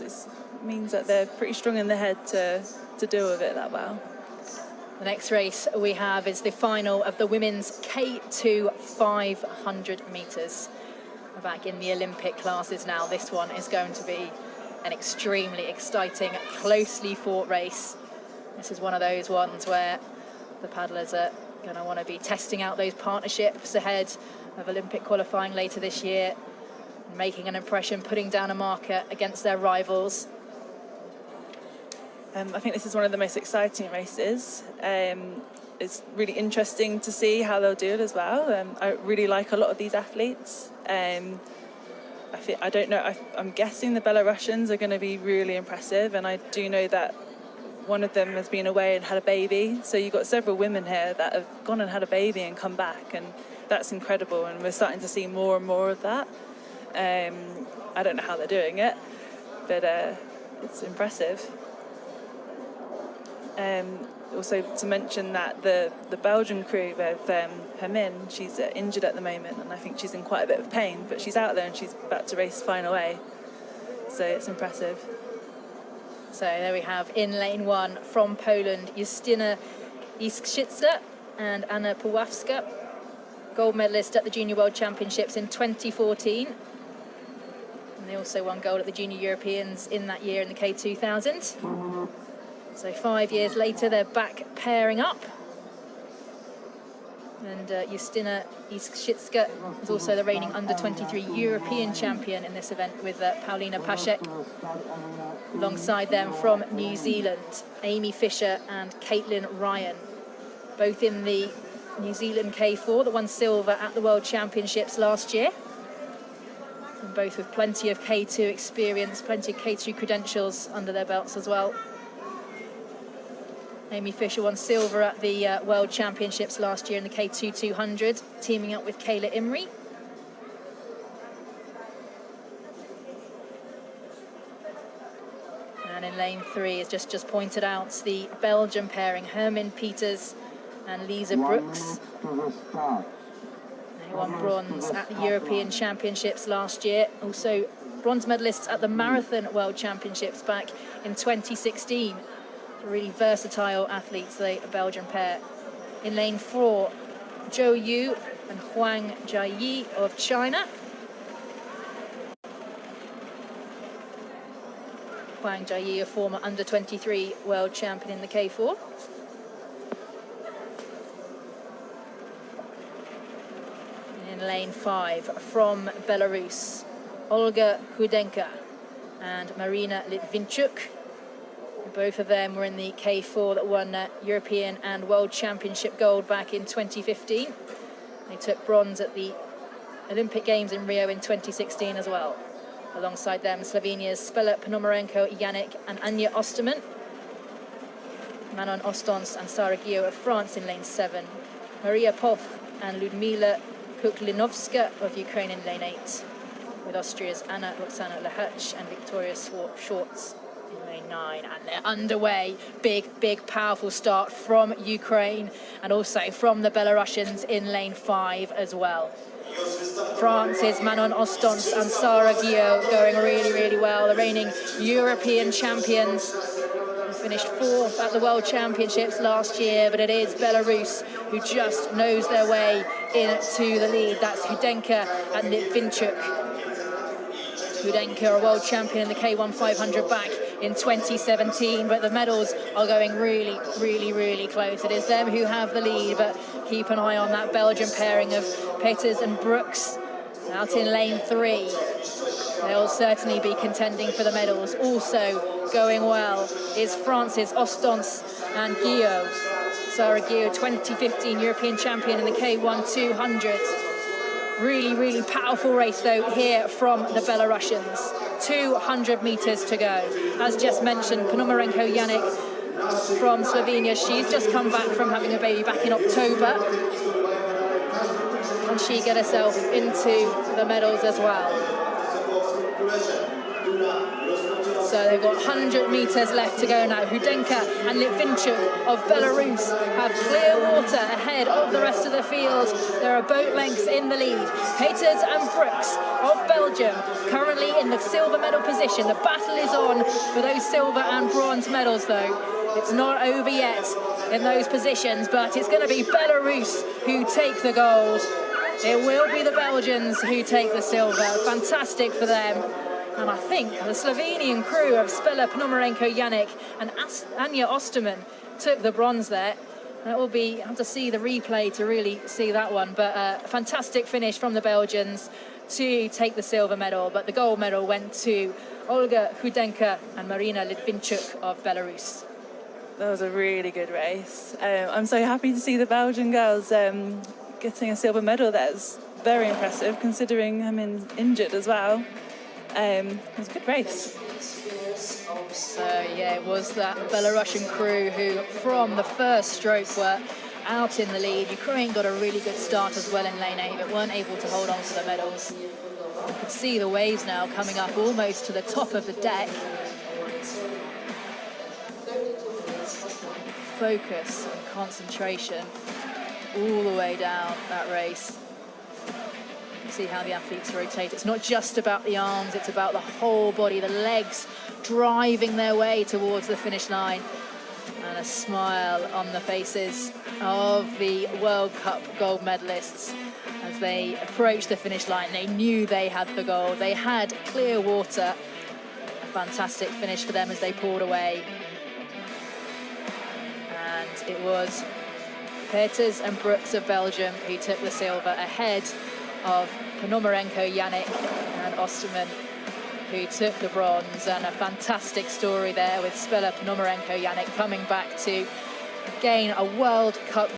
it means that they're pretty strong in the head to deal with it that well. The next race we have is the final of the women's K2 500 metres. We're back in the Olympic classes now. This one is going to be an extremely exciting, closely fought race. This is one of those ones where the paddlers are going to want to be testing out those partnerships ahead of Olympic qualifying later this year, making an impression, putting down a marker against their rivals. I think this is one of the most exciting races. It's really interesting to see how they'll do it as well. I really like a lot of these athletes. I'm guessing the Belarusians are going to be really impressive, and I do know that one of them has been away and had a baby. So you've got several women here that have gone and had a baby and come back, and that's incredible. And we're starting to see more and more of that. I don't know how they're doing it, but it's impressive. Also to mention that the Belgian crew with Hermine, she's injured at the moment, and I think she's in quite a bit of pain, but she's out there and she's about to race final A, so it's impressive. So there we have in lane 1 from Poland, Justyna Iskrzydska and Anna Puławska, gold medalist at the Junior World Championships in 2014. And they also won gold at the Junior Europeans in that year in the K2000. So 5 years later, they're back pairing up. And Justyna Iskrzydska is also the reigning under-23 European champion in this event with Paulina Pasek. Alongside them from New Zealand, Amy Fisher and Caitlin Ryan, both in the New Zealand K4 that won silver at the World Championships last year. And both with plenty of K2 experience, plenty of K2 credentials under their belts as well. Amy Fisher won silver at the World Championships last year in the K2 200, teaming up with Kayla Imrie. And in lane 3, as just pointed out, the Belgian pairing, Hermine Pieters and Lisa Brooks. They won bronze at the European Championships last year. Also bronze medalists at the Marathon World Championships back in 2016. Really versatile athletes, the Belgian pair. In lane 4, Zhou Yu and Huang Jiayi of China. Huang Jiayi, a former under-23 world champion in the K4. In lane 5, from Belarus, Olga Hudenka and Marina Litvinchuk. Both of them were in the K4 that won European and World Championship gold back in 2015. They took bronze at the Olympic Games in Rio in 2016 as well. Alongside them, Slovenia's Spela Ponomarenko, Yannick and Anya Osterman. Manon Ostons and Sara Guillot of France in lane 7. Maria Pov and Ludmila Kuklinovska of Ukraine in lane 8. With Austria's Anna Roxana Lehach and Victoria Schwartz in lane 9, and they're underway. Big powerful start from Ukraine and also from the Belarusians in lane 5 as well. France's Manon Ostons and Sara Guillot going really well. The reigning European champions finished 4th at the World Championships last year, but it is Belarus who just knows their way into the lead. That's Hudenka and Litvinchuk. Hudenka, a world champion in the K1 500 back in 2017, but the medals are going really close. It is them who have the lead, but keep an eye on that Belgian pairing of Peters and Brooks out in lane 3. They'll certainly be contending for the medals. Also going well is France's Ostons and Guillot. Sara Guillot, 2015 European champion in the K1 200. Really powerful race though here from the Belarusians. 200 meters to go. As just mentioned, Ponomarenko Yannick from Slovenia, she's just come back from having a baby back in October. Can she get herself into the medals as well? So they've got 100 meters left to go now. Hudenka and Litvinchuk of Belarus have clear water ahead of the rest of the field. There are boat lengths in the lead. Peters and Brooks of Belgium currently in the silver medal position. The battle is on for those silver and bronze medals, though. It's not over yet in those positions, but it's going to be Belarus who take the gold. It will be the Belgians who take the silver. Fantastic for them. And I think the Slovenian crew of Spela Ponomarenko Yannick and Anja Osterman took the bronze there. That will be, I have to see the replay to really see that one, but a fantastic finish from the Belgians to take the silver medal. But the gold medal went to Olga Hudenka and Marina Litvinchuk of Belarus. That was a really good race. I'm so happy to see the Belgian girls getting a silver medal. That's very impressive, considering I'm injured as well. It was a good race. So yeah, it was that Belarusian crew who from the first stroke were out in the lead. Ukraine got a really good start as well in lane 8, but weren't able to hold on to the medals. You can see the waves now coming up almost to the top of the deck. Focus and concentration all the way down that race. See how the athletes rotate. It's not just about the arms, it's about the whole body, the legs driving their way towards the finish line. And a smile on the faces of the World Cup gold medalists as they approached the finish line. They knew they had the gold. They had clear water. A fantastic finish for them as they poured away. And it was Peters and Brooks of Belgium who took the silver ahead of Ponomarenko Yannick and Osterman who took the bronze. And a fantastic story there with Spela Ponomarenko Yannick coming back to gain a World Cup